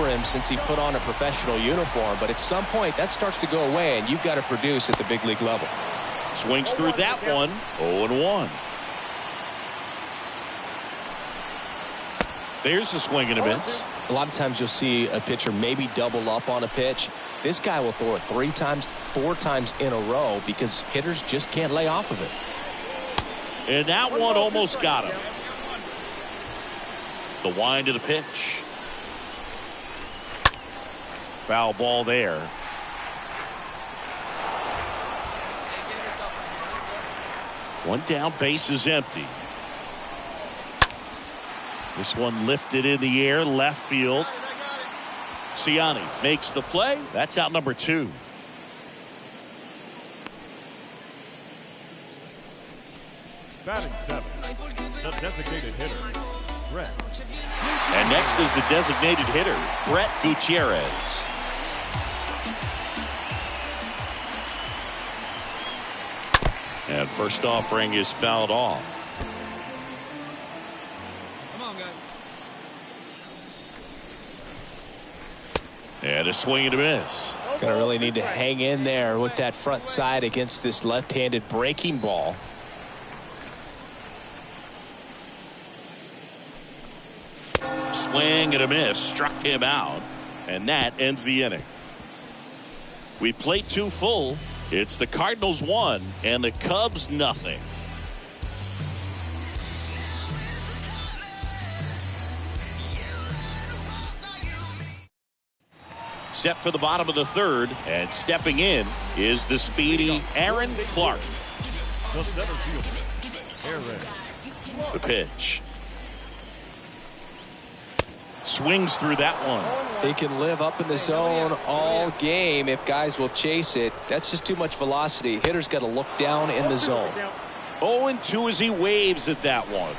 over him since he put on a professional uniform, but at some point that starts to go away, and you've got to produce at the big league level. Swings through that one. 0-1. There's a swing and a miss. A lot of times you'll see a pitcher maybe double up on a pitch. This guy will throw it 3 times, 4 times in a row because hitters just can't lay off of it. And that one almost got him. The wind of the pitch. Foul ball there. One down, base is empty. This one lifted in the air, left field. Siani makes the play. That's out number 2. Batting 7, the designated hitter, Brett. And next is the designated hitter, Brett Gutierrez. And first offering is fouled off. Come on, guys. And a swing and a miss. Gonna really need to hang in there with that front side against this left-handed breaking ball. Swing and a miss, struck him out, and that ends the inning. We played 2 full. It's the Cardinals 1 and the Cubs nothing. Set for the bottom of the 3rd, and stepping in is the speedy Aaron Clark. The center fielder, Aaron. The pitch. Swings through that one. He can live up in the zone all game if guys will chase it. That's just too much velocity. Hitter's got to look down in the zone. 0-2 as he waves at that one.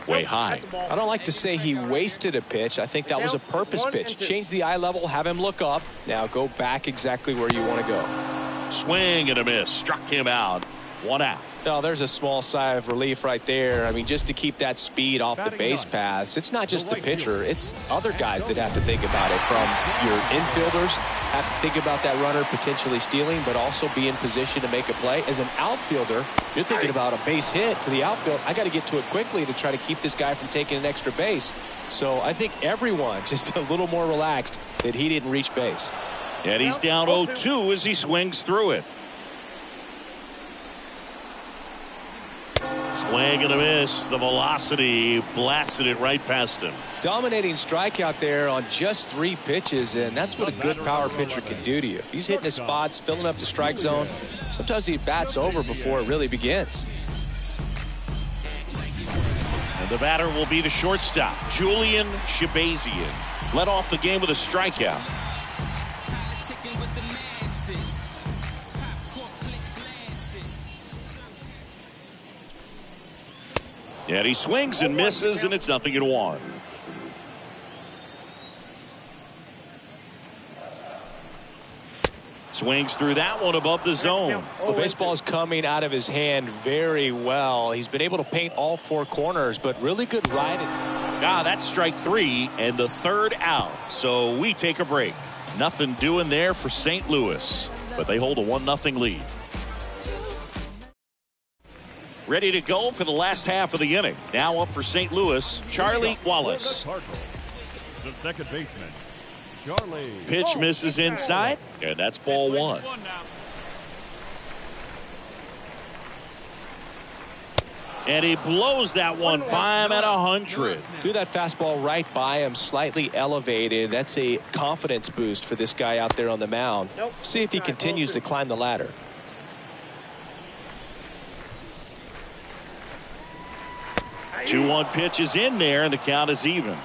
Way high. I don't like to say he wasted a pitch. I think that was a purpose pitch. Change the eye level, have him look up. Now go back exactly where you want to go. Swing and a miss. Struck him out. 1 out. No, there's a small sigh of relief right there. I mean, just to keep that speed off the base paths. It's not just the pitcher. It's other guys that have to think about it. From your infielders, have to think about that runner potentially stealing, but also be in position to make a play. As an outfielder, you're thinking about a base hit to the outfield. I got to get to it quickly to try to keep this guy from taking an extra base. So I think everyone just a little more relaxed that he didn't reach base. And he's down 0-2 as he swings through it. Swing and a miss. The velocity blasted it right past him. Dominating strikeout there on just 3 pitches, and that's what a good power pitcher can do to you. If he's hitting his spots, filling up the strike zone, sometimes he bats over before it really begins. And the batter will be the shortstop, Julian Shabazian. Led off the game with a strikeout. And he swings and misses, and it's 0-1. Swings through that one above the zone. Well, baseball is coming out of his hand very well. He's been able to paint all 4 corners, but really good ride. That's strike 3 and the 3rd out. So we take a break. Nothing doing there for St. Louis, but they hold a 1-0 lead. Ready to go for the last half of the inning. Now up for St. Louis, Charlie Wallace. The second baseman, Charlie. Pitch misses inside, and that's ball 1. And he blows that one by him at 100. Threw that fastball right by him, slightly elevated. That's a confidence boost for this guy out there on the mound. See if he continues to climb the ladder. 2-1 pitch is in there, and the count is even.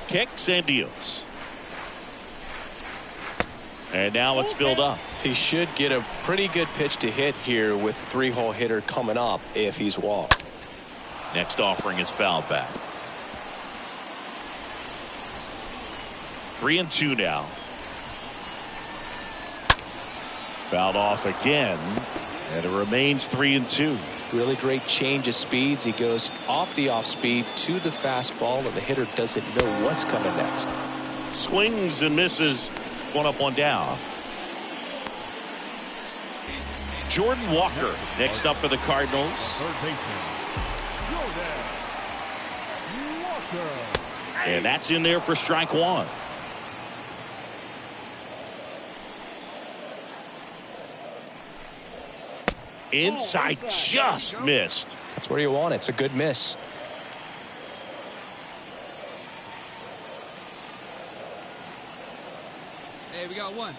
Kicks and deals. And now it's filled up. He should get a pretty good pitch to hit here with 3-hole hitter coming up if he's walked. Next offering is fouled back. 3-2 now. Fouled off again, and it remains 3-2. Really great change of speeds. He goes off the off speed to the fastball, and the hitter doesn't know what's coming next. Swings and misses. One up, one down. Jordan Walker next up for the Cardinals. Third baseman, Jordan Walker. And that's in there for strike one. Inside, just missed. That's where you want it. It's a good miss. Hey, we got one.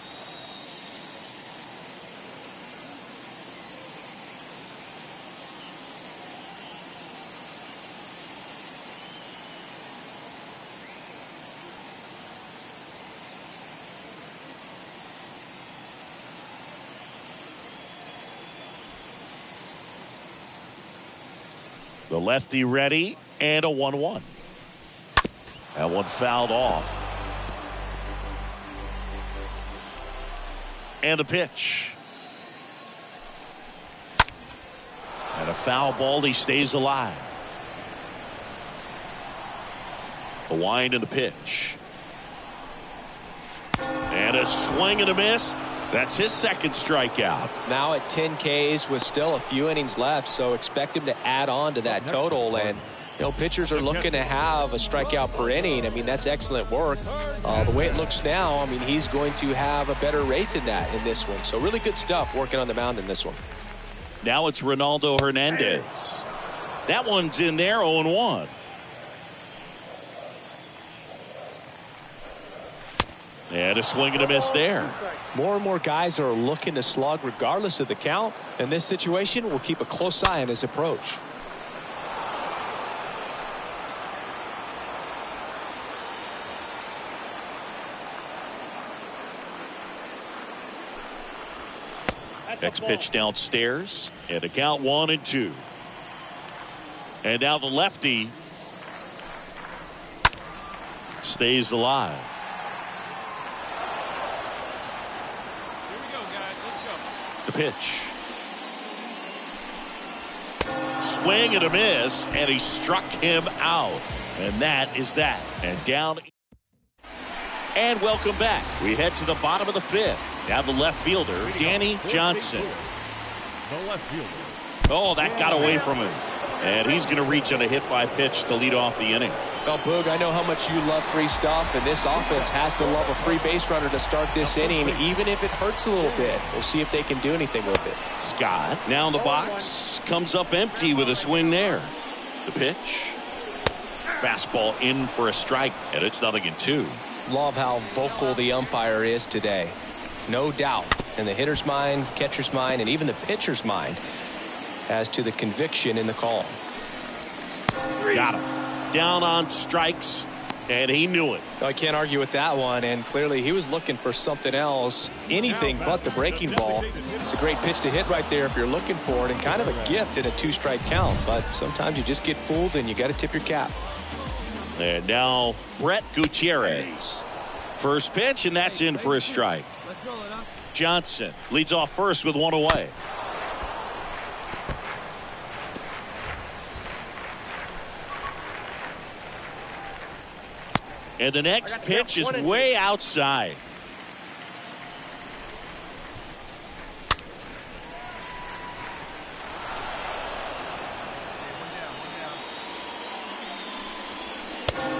The lefty ready, and a 1-1. That one fouled off. And the pitch. And a foul ball. He stays alive. The wind and the pitch. And a swing and a miss. That's his second strikeout. Now at 10 Ks with still a few innings left, so expect him to add on to that total. And pitchers are looking to have a strikeout per inning. I mean, that's excellent work. The way it looks now, I mean, he's going to have a better rate than that in this one. So really good stuff working on the mound in this one. Now it's Ronaldo Hernandez. That one's in there, 0-1. And a swing and a miss there. More and more guys are looking to slug regardless of the count. In this situation, we'll keep a close eye on his approach. Next pitch downstairs, and a count 1-2. And now the lefty stays alive. Here we go, guys. Let's go. The pitch. Swing and a miss, and he struck him out. And that is that. And down. And welcome back. We head to the bottom of the fifth. Now the left fielder, Danny Johnson. The left fielder. Oh, that got away from him. And he's going to reach on a hit by pitch to lead off the inning. Well, Boog, I know how much you love free stuff, and this offense has to love a free base runner to start this inning, even if it hurts a little bit. We'll see if they can do anything with it. Scott now in the box, comes up empty with a swing there. The pitch. Fastball in for a strike, and it's 0-2. Love how vocal the umpire is today. No doubt in the hitter's mind, catcher's mind, and even the pitcher's mind as to the conviction in the call. Got him. Down on strikes, and he knew it. I can't argue with that one, and clearly he was looking for something else, anything but the breaking ball. It's a great pitch to hit right there if you're looking for it, and kind of a gift in a 2-strike count, but sometimes you just get fooled and you got to tip your cap. And now Brett Gutierrez. First pitch, and that's in for a strike. Let's roll it, huh? Johnson leads off first with one away. And the next pitch is way outside.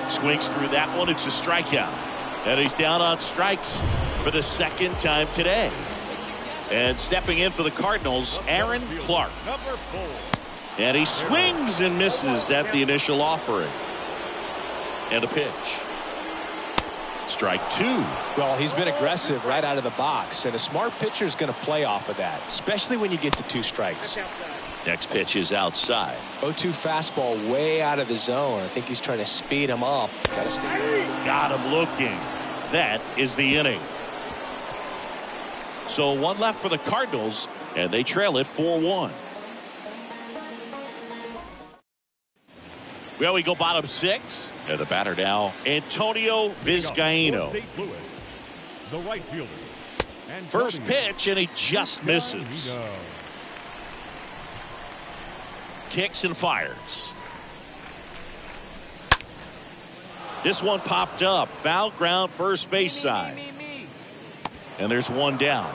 Swings through that one. It's a strikeout. And he's down on strikes for the second time today. And stepping in for the Cardinals, Aaron Clark. Number 4. And he swings and misses at the initial offering. And a pitch. Strike 2. Well, he's been aggressive right out of the box, and a smart pitcher is going to play off of that, especially when you get to 2 strikes. Next pitch is outside. 0-2 fastball way out of the zone. I think he's trying to speed him up. Got to stay. Got him looking. That is the inning. So one left for the Cardinals, and they trail it 4-1. Well, we go bottom 6. And the batter now, Antonio Vizcaino. St. Louis, the right fielder. First pitch, and he just misses. Kicks and fires. This one popped up. Foul ground, first base side. And there's one down.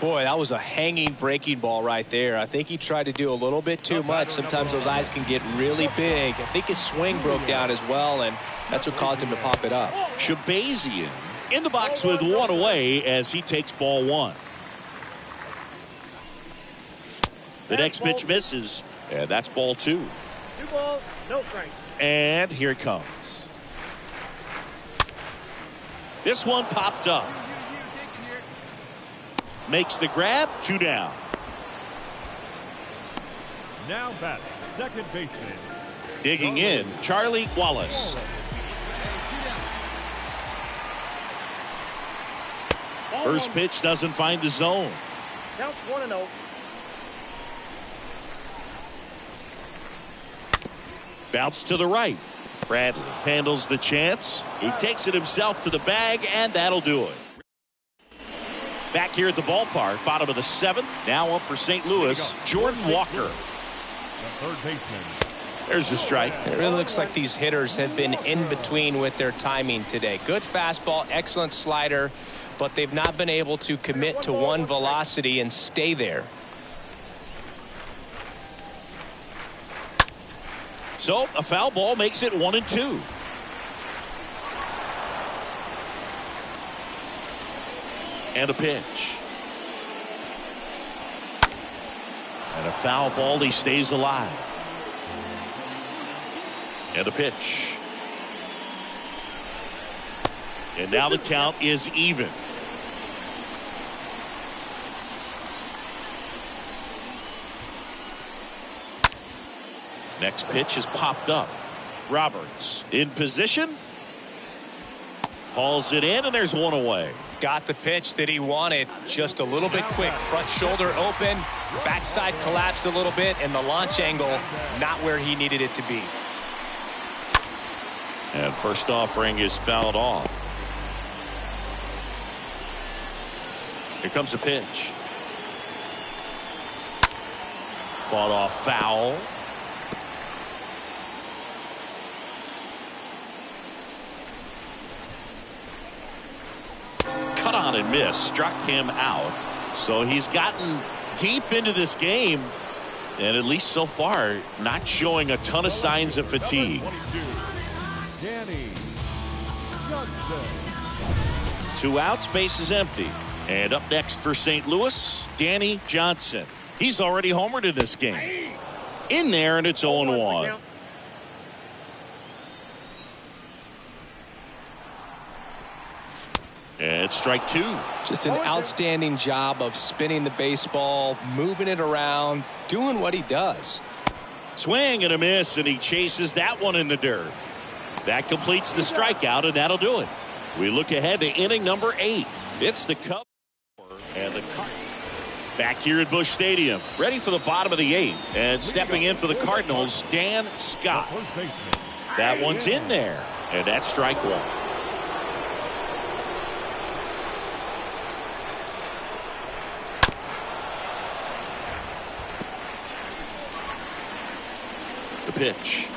Boy, that was a hanging breaking ball right there. I think he tried to do a little bit too much. Sometimes those eyes can get really big. I think his swing broke down as well, and that's what caused him to pop it up. Shabazian in the box with one away as he takes ball 1. The next pitch misses, and that's ball 2. 2 balls, no strike. And here it comes. This one popped up. Makes the grab, 2 down. Now batting, second baseman. Digging in, Charlie Wallace. First pitch doesn't find the zone. Count 1-0. Bounce to the right. Bradley handles the chance. He takes it himself to the bag, and that'll do it. Back here at the ballpark, bottom of the 7th. Now up for St. Louis, Jordan Walker. The third baseman. There's the strike. It really looks like these hitters have been in between with their timing today. Good fastball, excellent slider, but they've not been able to commit to one velocity and stay there. So a foul ball makes it 1-2. And a pitch. And a foul ball. He stays alive. And a pitch. And now the count is even. Next pitch is popped up. Roberts in position. Hauls it in, and there's one away. Got the pitch that he wanted, just a little bit quick. Front shoulder open, backside collapsed a little bit, and the launch angle not where he needed it to be. And first offering is fouled off. Here comes the pitch. Fought off foul. Cut on and miss, struck him out. So he's gotten deep into this game, and at least so far not showing a ton of signs of fatigue. Danny Johnson. 2 outs, base is empty. And up next for St. Louis, Danny Johnson. He's already homered in this game. In there, and it's 0-1. And strike 2. Just an outstanding job of spinning the baseball, moving it around, doing what he does. Swing and a miss, and he chases that one in the dirt. That completes the strikeout, and that'll do it. We look ahead to inning number 8. It's the Cubs and the Cardinals. Back here at Busch Stadium, ready for the bottom of the 8th. And stepping in for the Cardinals, Dan Scott. That one's in there, and that's strike 1. The pitch.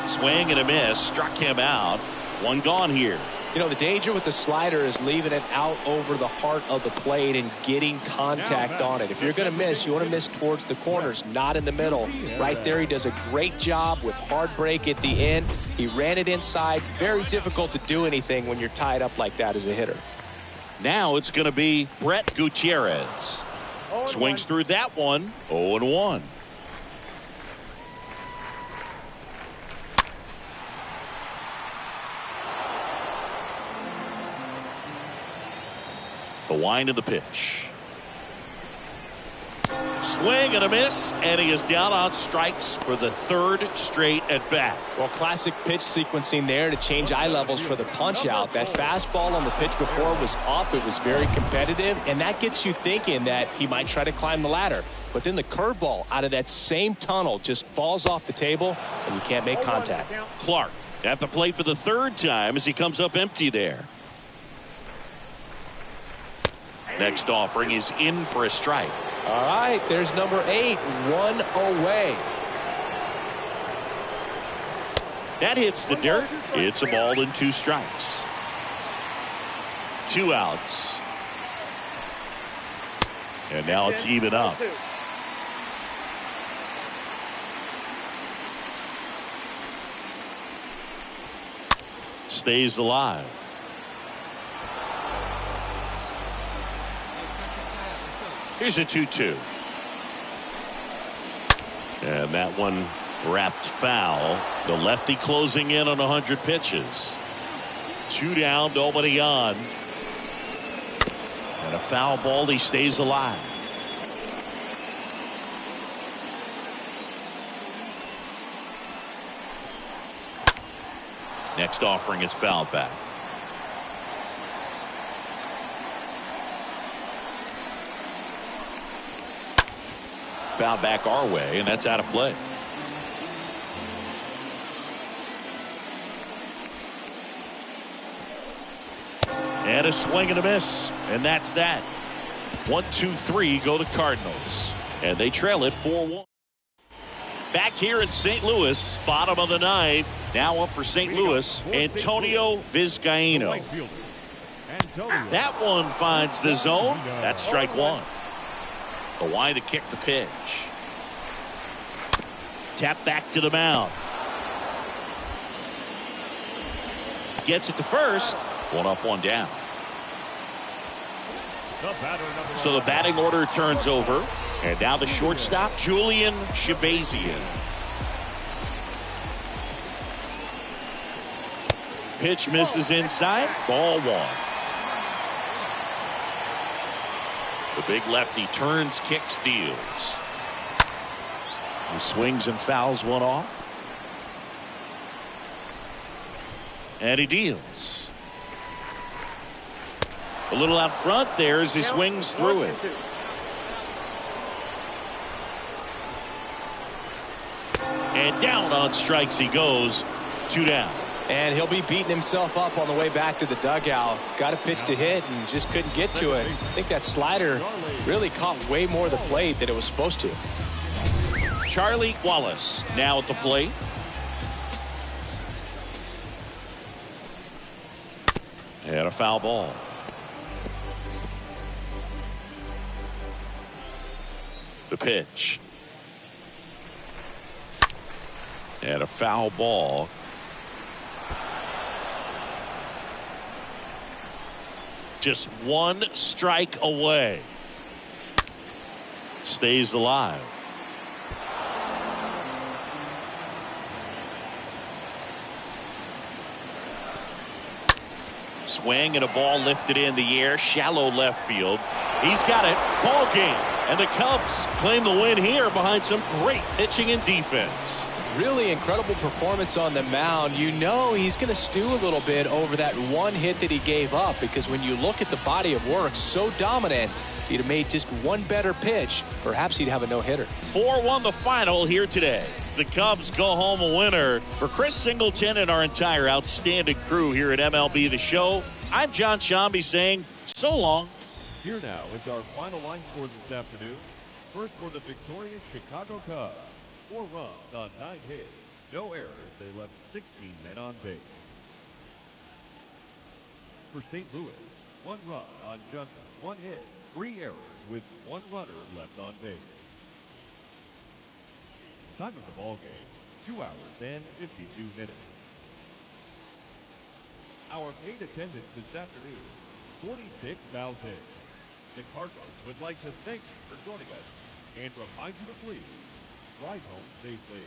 Swing and a miss, struck him out. One gone here. You know, the danger with the slider is leaving it out over the heart of the plate and getting contact on it. If you're going to miss, you want to miss towards the corners, not in the middle. Right there, he does a great job with hard break at the end. He ran it inside. Very difficult to do anything when you're tied up like that as a hitter. Now it's going to be Brett Gutierrez. Swings through that one. 0-1. The wind of the pitch. swing and a miss, and he is down on strikes for the third straight at bat. Well, classic pitch sequencing there to change eye levels for the punch out. That fastball on the pitch before was up. It was very competitive, and that gets you thinking that he might try to climb the ladder. But then the curveball out of that same tunnel just falls off the table, and you can't make contact. Clark at the plate for the third time as he comes up empty there. Next offering is in for a strike. All right, there's number 8, 1 away. That hits the dirt. It's a ball and 2 strikes. 2 outs. And now it's even up. Stays alive. Here's a 2-2. And that one wrapped foul. The lefty closing in on 100 pitches. 2 down, nobody on. And a foul ball, he stays alive. Next offering is fouled back. Foul back our way, and that's out of play. And a swing and a miss, and that's that. 1, 2, 3 go to Cardinals, and they trail it 4-1. Back here in St. Louis, bottom of the 9th. Now up for St. Louis, Antonio Vizcaino. That one finds the zone. That's strike 1. Kawhi to kick the pitch. Tap back to the mound. Gets it to first. 1 up, 1 down. So the batting order turns over. And now the shortstop, Julian Shabazian. Pitch misses inside. Ball 1. The big lefty turns, kicks, deals. He swings and fouls one off. And he deals. A little out front there as he swings through it. And down on strikes he goes. 2 down. And he'll be beating himself up on the way back to the dugout. Got a pitch to hit and just couldn't get to it. I think that slider really caught way more of the plate than it was supposed to. Charlie Wallace now at the plate. And a foul ball. The pitch. And a foul ball. Just 1 strike away. Stays alive. Swing and a ball lifted in the air. Shallow left field. He's got it. Ball game. And the Cubs claim the win here behind some great pitching and defense. Really incredible performance on the mound. You know he's going to stew a little bit over that 1 hit that he gave up, because when you look at the body of work, so dominant. If he'd have made just 1 better pitch, perhaps he'd have a no-hitter. 4-1 the final here today. The Cubs go home a winner. For Chris Singleton and our entire outstanding crew here at MLB The Show, I'm John Shambi saying so long. Here now is our final line score this afternoon. First for the victorious Chicago Cubs. 4 runs on 9 hits. No errors. They left 16 men on base. For St. Louis, 1 run on just 1 hit. 3 errors with 1 runner left on base. Time of the ball game, 2 hours and 52 minutes. Our paid attendance this afternoon, 46,000. The Cardinals would like to thank you for joining us and remind you to please drive home safely.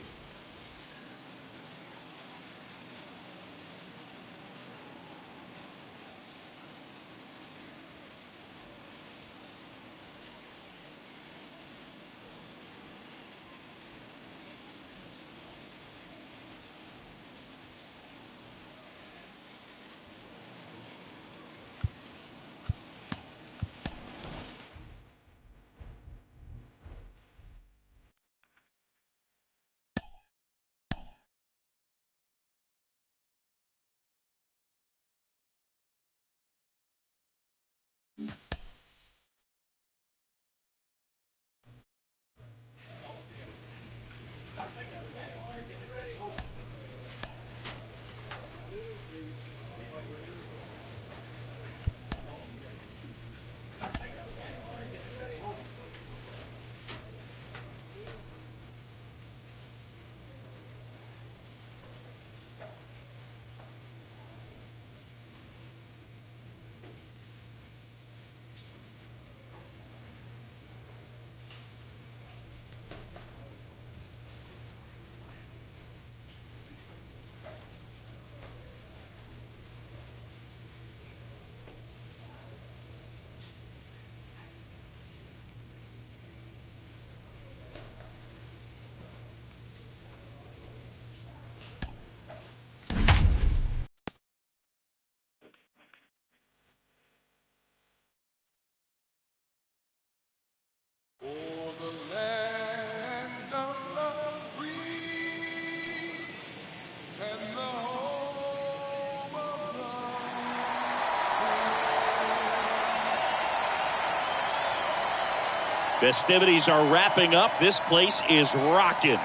Festivities are wrapping up. This place is rocking.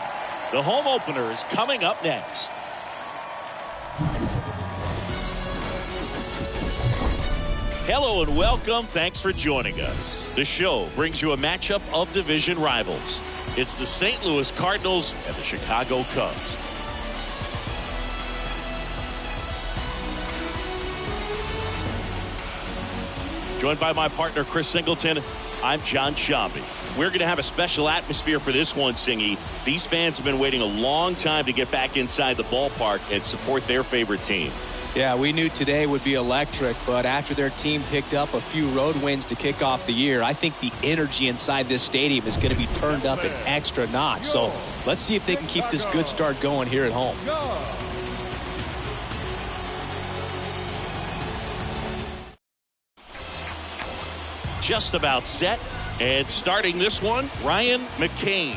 The home opener is coming up next. Hello and welcome. Thanks for joining us. The show brings you a matchup of division rivals. It's the St. Louis Cardinals and the Chicago Cubs. Joined by my partner, Chris Singleton, I'm John Shambi. We're going to have a special atmosphere for this one, Singy. These fans have been waiting a long time to get back inside the ballpark and support their favorite team. Yeah, we knew today would be electric, but after their team picked up a few road wins to kick off the year, I think the energy inside this stadium is going to be turned up an extra notch. So let's see if they can keep this good start going here at home. Just about set, and starting this one, Ryan McCain.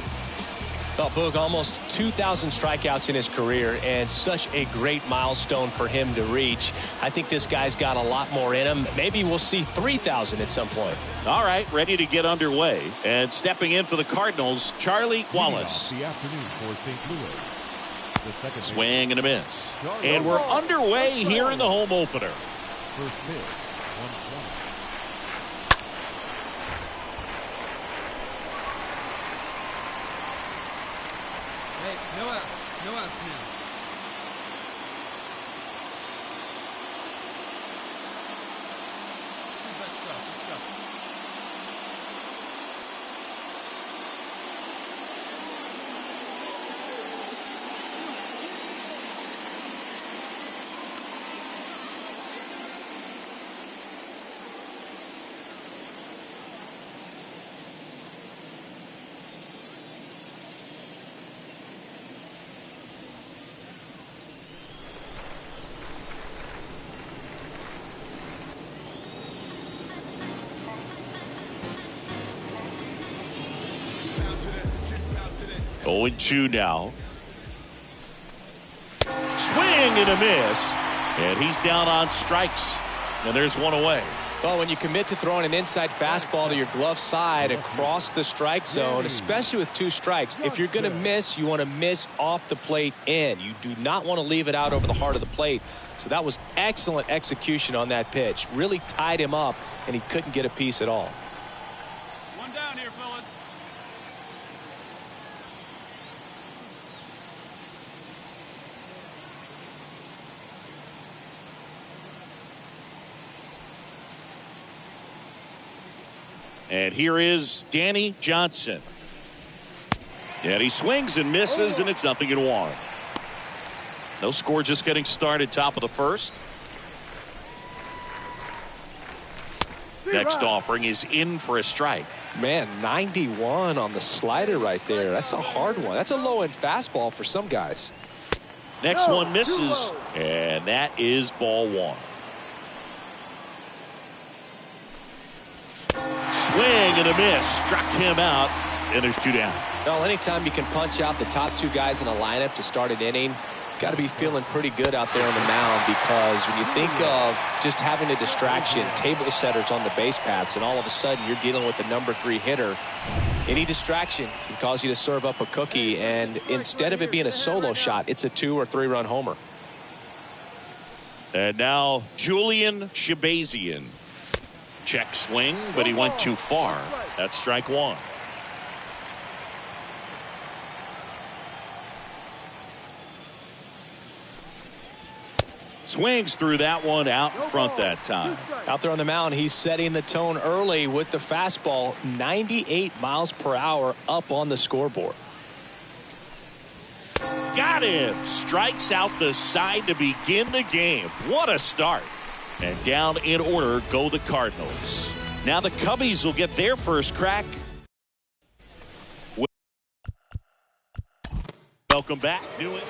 Oh, Boog, almost 2,000 strikeouts in his career, and such a great milestone for him to reach. I think this guy's got a lot more in him. Maybe we'll see 3,000 at some point. All right, ready to get underway. And stepping in for the Cardinals, Charlie Wallace. The afternoon for St. Louis. The second Swing and a miss. And we're underway here in the home opener. First pitch, 120. Hey, no outs. No outs now. Best stuff. Let's go. Oh, 0-2 now. Swing and a miss. And he's down on strikes. And there's one away. Well, when you commit to throwing an inside fastball to your glove side across the strike zone, especially with 2 strikes, if you're going to miss, you want to miss off the plate in. You do not want to leave it out over the heart of the plate. So that was excellent execution on that pitch. Really tied him up, and he couldn't get a piece at all. One down here, fellas. And here is Danny Johnson. And he swings and misses, and it's 0-1. No score, just getting started, top of the first. Next offering is in for a strike. Man, 91 on the slider right there. That's a hard one. That's a low-end fastball for some guys. Next one misses, and that is ball 1. Swing and a miss. Struck him out, and there's 2 down. Well, anytime you can punch out the top 2 guys in a lineup to start an inning, got to be feeling pretty good out there on the mound, because when you think of just having a distraction, table setters on the base paths, and all of a sudden you're dealing with the number 3 hitter, any distraction can cause you to serve up a cookie, and instead of it being a solo shot, it's a 2 or 3 run homer. And now Julian Shabazian. Check swing, but he went too far. That's strike 1. Swings through that one out in front that time. Out there on the mound, he's setting the tone early with the fastball. 98 miles per hour up on the scoreboard. Got him. Strikes out the side to begin the game. What a start. And down in order go the Cardinals. Now the Cubbies will get their first crack. Welcome back, Newman.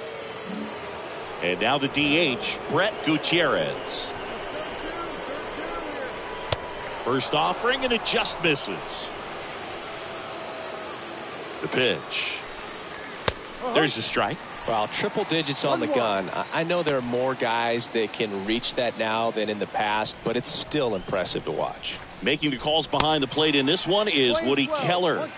And now the DH, Brett Gutierrez. First offering, and it just misses. The pitch. There's a strike. Well, triple digits on the gun. I know there are more guys that can reach that now than in the past, but it's still impressive to watch. Making the calls behind the plate in this one is Woody Keller.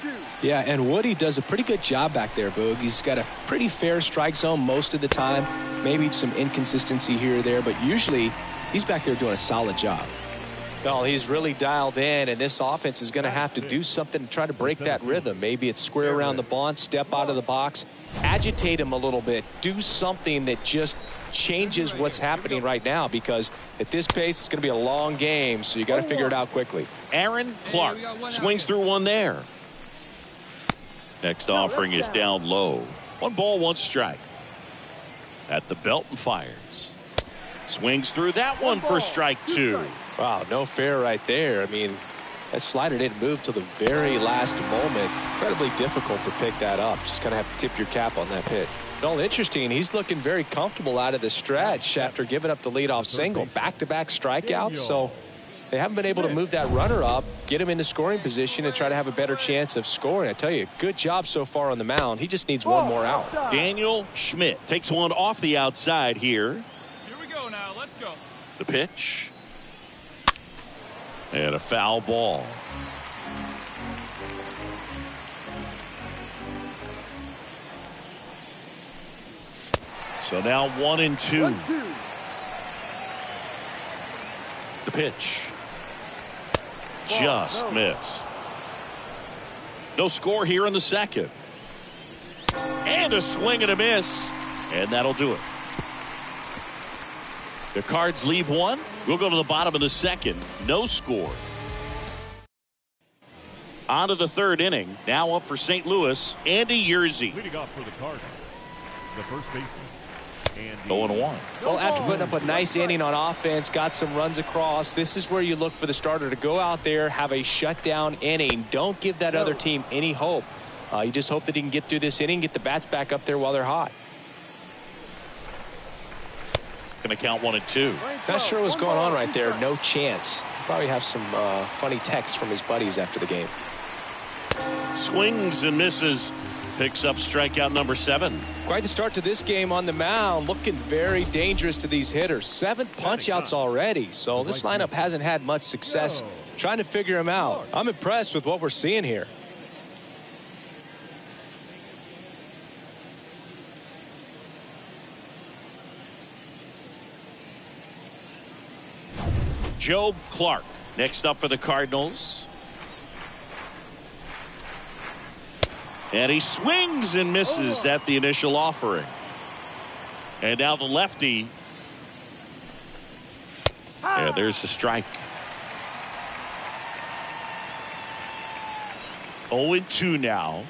Yeah, and Woody does a pretty good job back there, Boog. He's got a pretty fair strike zone most of the time. Maybe some inconsistency here or there, but usually he's back there doing a solid job. Well, he's really dialed in, and this offense is going to have to do something to try to break that rhythm. Maybe it's square around the bunt, step out of the box, agitate him a little bit, do something that just changes what's happening right now, because at this pace it's going to be a long game, so you got to figure it out quickly. Aaron Clark swings through one there. Next offering is down low. 1 ball, 1 strike. At the belt and fires. Swings through that one for strike 2. Wow, no fair right there. I mean, that slider didn't move till the very last moment. Incredibly difficult to pick that up. Just kind of have to tip your cap on that pitch. Well, interesting. He's looking very comfortable out of the stretch after giving up the leadoff single. Back-to-back strikeouts. So they haven't been able to move that runner up, get him into scoring position, and try to have a better chance of scoring. I tell you, good job so far on the mound. He just needs one more out. Daniel Schmidt takes one off the outside here. Here we go now. Let's go. The pitch. And a foul ball. So now 1-2. The pitch. Just missed. No score here in the second. And a swing and a miss. And that'll do it. The Cards leave one. We'll go to the bottom of the second. No score. On to the third inning. Now up for St. Louis, Andy Yerzy. Leading off for the Cardinals, the first baseman, Andy. 0-1. Well, after putting up a nice inning on offense, got some runs across, this is where you look for the starter to go out there, have a shutdown inning. Don't give that other team any hope. You just hope that he can get through this inning, get the bats back up there while they're hot. Going to count 1-2. Not sure what's going on right there. No chance. Probably have some funny texts from his buddies after the game. Swings and misses. Picks up strikeout number 7. Quite the start to this game on the mound. Looking very dangerous to these hitters. 7 punch-outs already. So this lineup hasn't had much success trying to figure him out. I'm impressed with what we're seeing here. Joe Clark next up for the Cardinals. And he swings and misses at the initial offering. And now the lefty. Yeah, there's the strike. 0-2 now.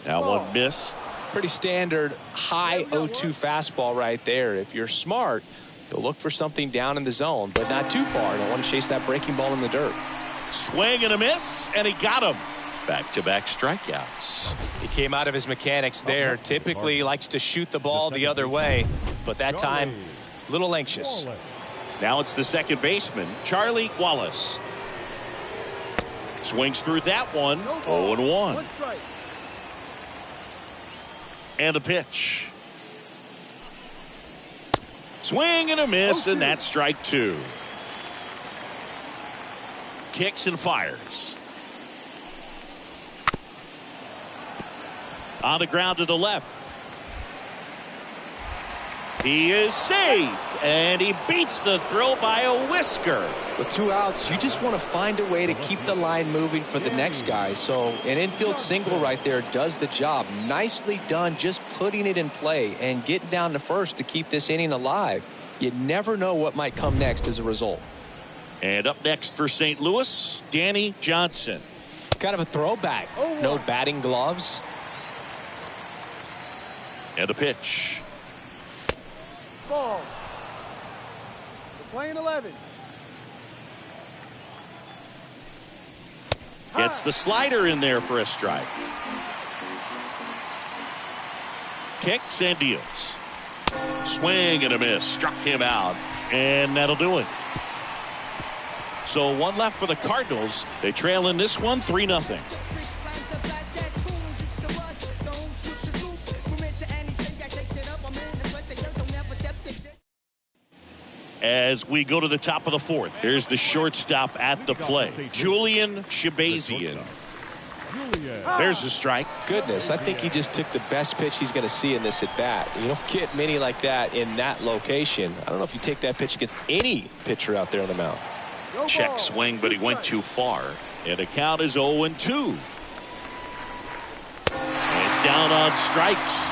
That one missed. Pretty standard high 0-2 fastball right there. If you're smart, you'll look for something down in the zone, but not too far. Don't want to chase that breaking ball in the dirt. Swing and a miss, and he got him. Back-to-back strikeouts. He came out of his mechanics there. Typically likes to shoot the ball the other way, but that time, a little anxious. Now it's the second baseman, Charlie Wallace. Swings through that one, 0-1. And the pitch. Swing and a miss, and that's strike 2. Kicks and fires. On the ground to the left. He is safe, and he beats the throw by a whisker. With 2 outs, you just want to find a way to keep the line moving for the next guy. So an infield single right there does the job. Nicely done, just putting it in play and getting down to first to keep this inning alive. You never know what might come next as a result. And up next for St. Louis, Danny Johnson. Kind of a throwback. No batting gloves. And a pitch. Ball. We're playing 11. Gets the slider in there for a strike. Kicks and deals. Swing and a miss. Struck him out. And that'll do it. So 1 left for the Cardinals. They trail in this one 3-0. as we go to the top of the fourth. Here's the shortstop at the plate, Julian Shabazian. There's a strike. Goodness, I think he just took the best pitch he's going to see in this at bat. You don't get many like that in that location. I don't know if you take that pitch against any pitcher out there on the mound. Check swing, but he went too far. And the count is 0-2. And down on strikes.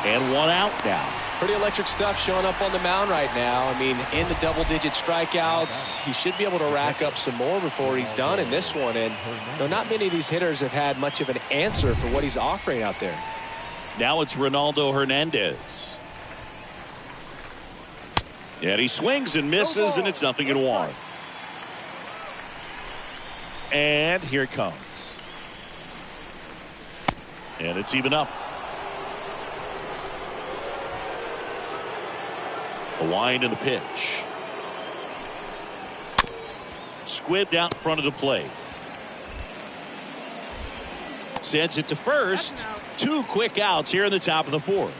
And one out now. Pretty electric stuff showing up on the mound right now. I mean, in the double-digit strikeouts, he should be able to rack up some more before he's done in this one. And not many of these hitters have had much of an answer for what he's offering out there. Now it's Ronaldo Hernandez. And he swings and misses, and it's 0-1. And here it comes. And it's even up. The wind and the pitch. Squibbed out in front of the plate. Sends it to first. 2 quick outs here in the top of the fourth.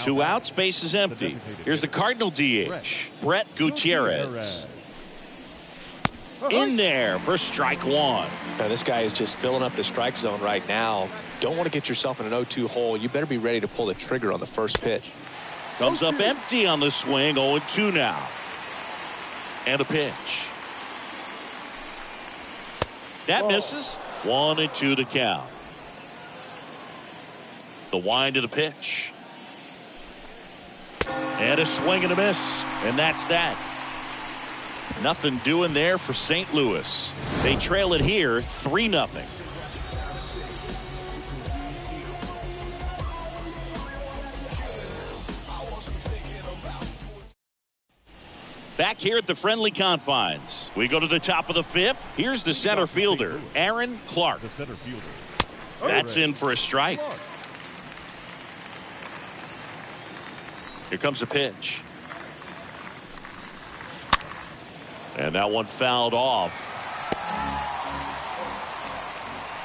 2 outs, base is empty. Here's the Cardinal DH, Brett Gutierrez. In there for strike 1. Now, this guy is just filling up the strike zone right now. Don't want to get yourself in an 0-2 hole. You better be ready to pull the trigger on the first pitch. Comes up empty on the swing. 0-2 now. And a pitch. That misses. 1-2 to count. The wind of the pitch. And a swing and a miss. And that's that. Nothing doing there for St. Louis. They trail it here 3-0. Back here at the friendly confines. We go to the top of the fifth. Here's the center fielder, Aaron Clark. That's in for a strike. Here comes the pitch. And that one fouled off.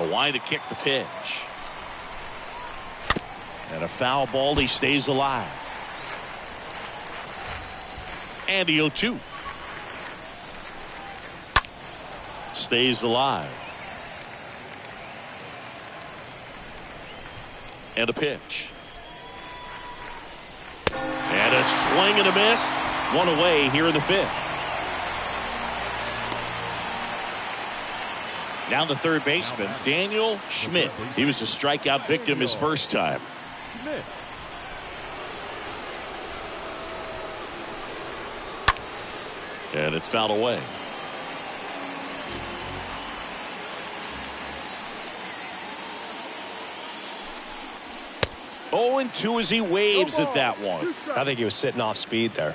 The wind to kick the pitch. And a foul ball. He stays alive. And the 0-2. Stays alive. And a pitch. And a swing and a miss. One away here in the fifth. Now the third baseman, Daniel Schmidt. He was a strikeout victim his first time. And it's fouled away. Oh, and 2 as he waves at that one. I think he was sitting off speed there.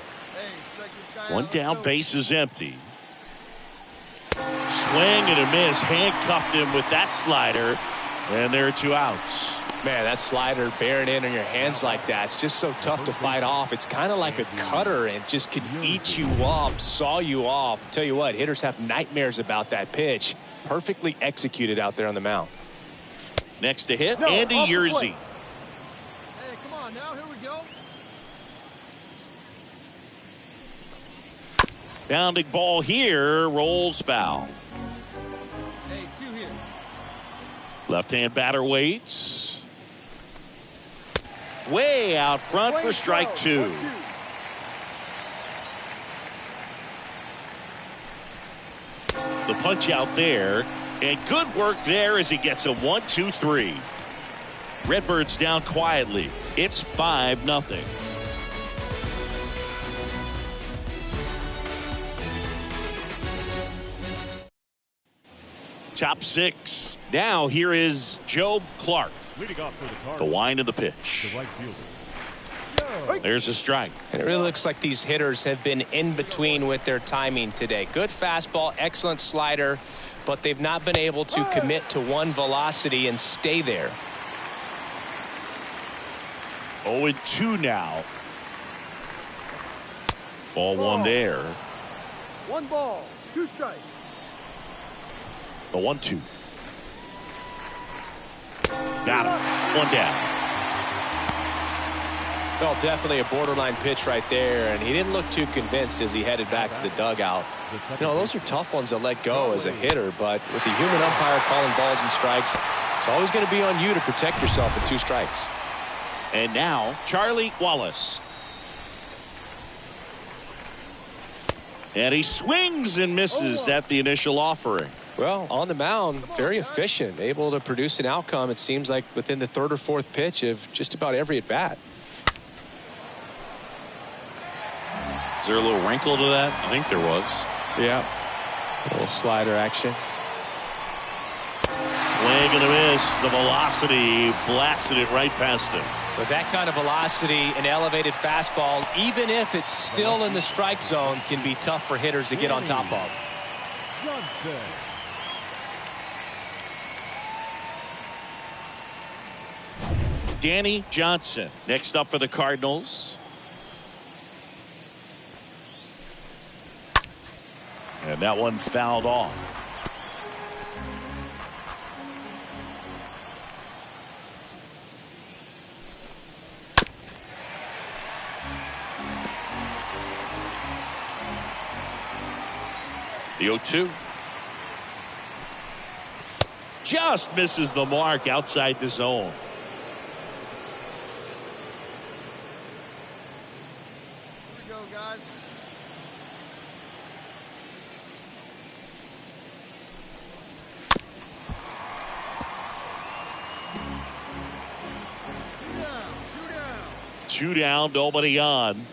One down, base is empty. Swing and a miss. Handcuffed him with that slider. And there are 2 outs. Man, that slider bearing in on your hands like that, it's just so tough to fight off. It's kind of like a cutter and just can eat you up, saw you off. Tell you what, hitters have nightmares about that pitch. Perfectly executed out there on the mound. Next to hit, Andy Yerzy. Hey, come on now, here we go. Bounding ball here, rolls foul. Hey, 2 here. Left-hand batter waits. Way out front for strike 2. The punch out there, and good work there as he gets a 1-2-3. Redbirds down quietly. It's 5-0. Top 6. Now here is Joe Clark. The wind of the pitch. There's a strike. And it really looks like these hitters have been in between with their timing today. Good fastball, excellent slider, but they've not been able to commit to one velocity and stay there. 0-2 now. Ball 1 there. 1 ball, 2 strikes. The 1-2. Got him. 1 down. Well, definitely a borderline pitch right there, and he didn't look too convinced as he headed back to the dugout. You know, those are tough ones to let go as a hitter, but with the human umpire calling balls and strikes, it's always going to be on you to protect yourself with 2 strikes. And now, Charlie Wallace. And he swings and misses at the initial offering. Well, on the mound, very efficient, able to produce an outcome, it seems like, within the 3rd or 4th pitch of just about every at-bat. Is there a little wrinkle to that? I think there was. Yeah. A little slider action. Swing and a miss. The velocity blasted it right past him. With that kind of velocity, an elevated fastball, even if it's still in the strike zone, can be tough for hitters to get on top of. Johnson. Danny Johnson next up for the Cardinals. And that one fouled off. The 0-2. Just misses the mark outside the zone. Here we go, guys. Two down, nobody on.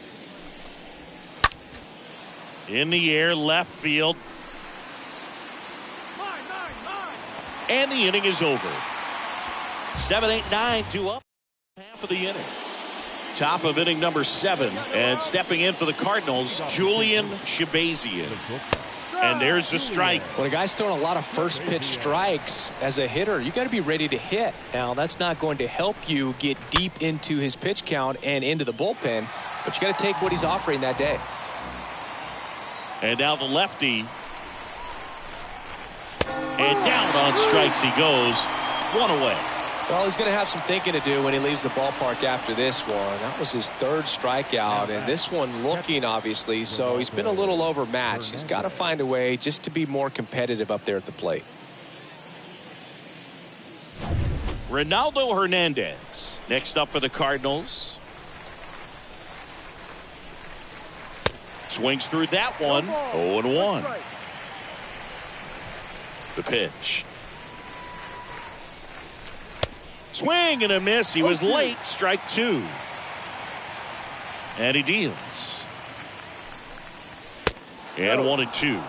In the air, left field. And the inning is over. 7-8-9, 2 up. Half of the inning. Top of inning number 7. And stepping in for the Cardinals, Julian Shabazian. And there's the strike. When a guy's throwing a lot of first pitch strikes as a hitter, you got to be ready to hit. Now, that's not going to help you get deep into his pitch count and into the bullpen, but you got to take what he's offering that day. And now the lefty. And down on strikes he goes. 1 away. Well, he's going to have some thinking to do when he leaves the ballpark after this one. That was his 3rd strikeout, and this one looking, obviously, so he's been a little overmatched. He's got to find a way just to be more competitive up there at the plate. Ronaldo Hernandez next up for the Cardinals. Swings through that one. 0-1. The pitch. Swing and a miss. He was late. Strike 2. And he deals. And 1-2.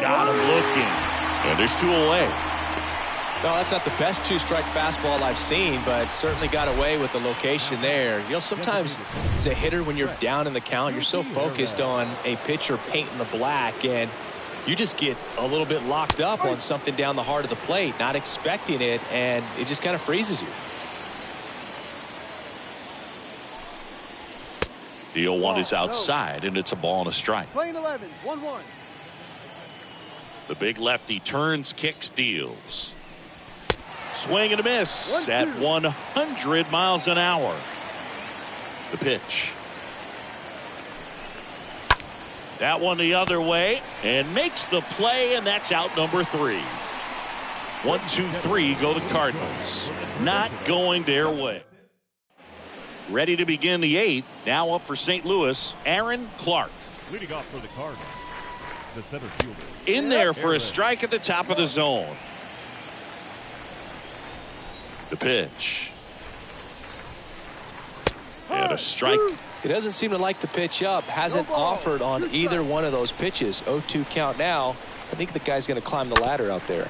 Got him looking. And there's 2 away. No, that's not the best 2-strike fastball I've seen, but certainly got away with the location there. You know, sometimes as a hitter, when you're down in the count, you're so focused on a pitcher painting the black, and you just get a little bit locked up on something down the heart of the plate, not expecting it, and it just kind of freezes you. The 0-1 is outside, and it's a ball and a strike. Playing 11, 1-1. The big lefty turns, kicks, deals. Swing and a miss at 100 miles an hour. The pitch. That one the other way and makes the play, and that's out number 3. 1, 2, 3 go the Cardinals. Not going their way. Ready to begin the 8th. Now up for St. Louis, Aaron Clark. Leading off for the Cardinals, the center fielder. In there for a strike at the top of the zone. The pitch. And a strike. He doesn't seem to like the pitch up. Hasn't offered on either one of those pitches. 0-2 count now. I think the guy's going to climb the ladder out there.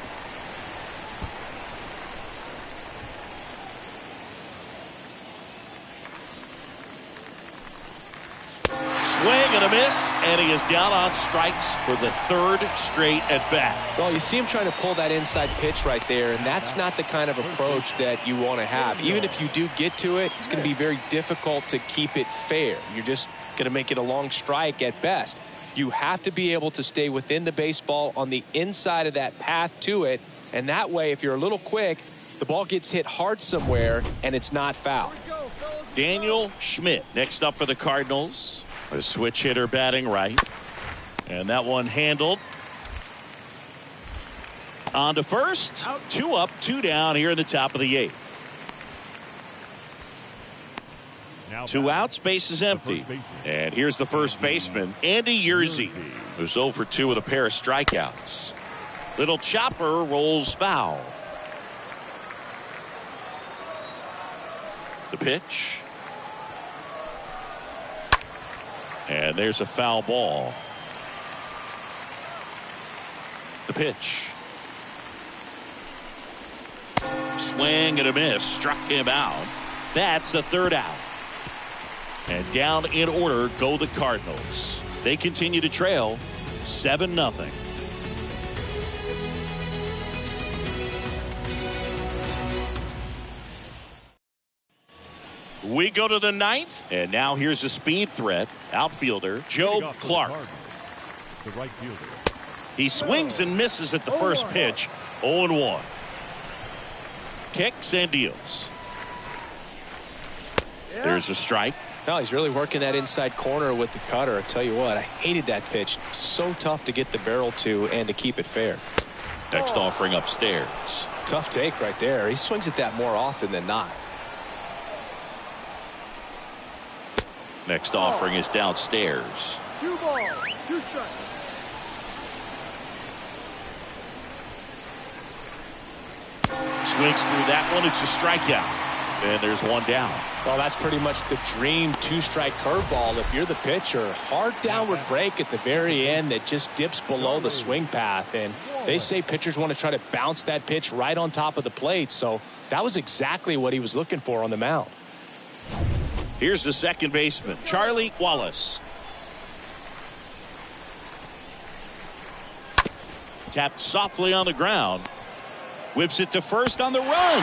Swing and a miss, and he is down on strikes for the 3rd straight at bat. Well, you see him trying to pull that inside pitch right there, and that's not the kind of approach that you want to have. Even if you do get to it, it's going to be very difficult to keep it fair. You're just going to make it a long strike at best. You have to be able to stay within the baseball on the inside of that path to it And that way, if you're a little quick, the ball gets hit hard somewhere, and it's not foul. Daniel Schmidt next up for the Cardinals. A switch hitter batting right. And that one handled. On to first. 2 up, 2 down here in the top of the 8th. 2 outs, base is empty. And here's the first baseman, Andy Yerzy, who's 0 for 2 with a pair of strikeouts. Little chopper rolls foul. The pitch. And there's a foul ball. The pitch. Swing and a miss. Struck him out. That's the 3rd out. And down in order go the Cardinals. They continue to trail 7-0. We go to the 9th, and now here's a speed threat. Outfielder Joe Clark. The right fielder. He swings and misses at the first pitch. 0-1. Kicks and deals. There's a strike. No, he's really working that inside corner with the cutter. I tell you what, I hated that pitch. So tough to get the barrel to and to keep it fair. Next offering upstairs. Tough take right there. He swings at that more often than not. Next offering is downstairs. 2 balls, 2 strikes. Swings through that one. It's a strikeout. And there's 1 down. Well, that's pretty much the dream 2-strike curveball. If you're the pitcher, hard downward break at the very end that just dips below the swing path. And they say pitchers want to try to bounce that pitch right on top of the plate. So that was exactly what he was looking for on the mound. Here's the second baseman, Charlie Wallace. Tapped softly on the ground. Whips it to first on the run.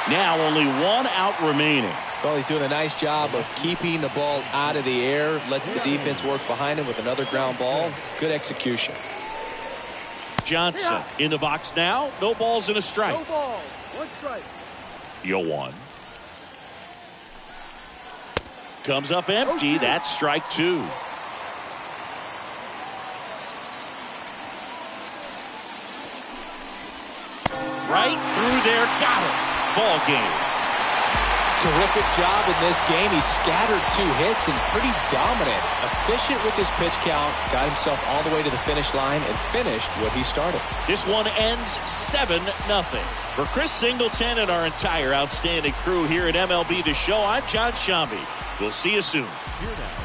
Now only 1 out remaining. Well, he's doing a nice job of keeping the ball out of the air. Lets the defense work behind him with another ground ball. Good execution. Johnson in the box now. No balls and a strike. No balls, 1 strike. 0-1. Comes up empty. That's strike 2. Right through there. Got it. Ball game. Terrific job in this game. He scattered 2 hits and pretty dominant. Efficient with his pitch count. Got himself all the way to the finish line and finished what he started. This one ends 7-0. For Chris Singleton and our entire outstanding crew here at MLB The Show, I'm John Shambi. We'll see you soon. Here now,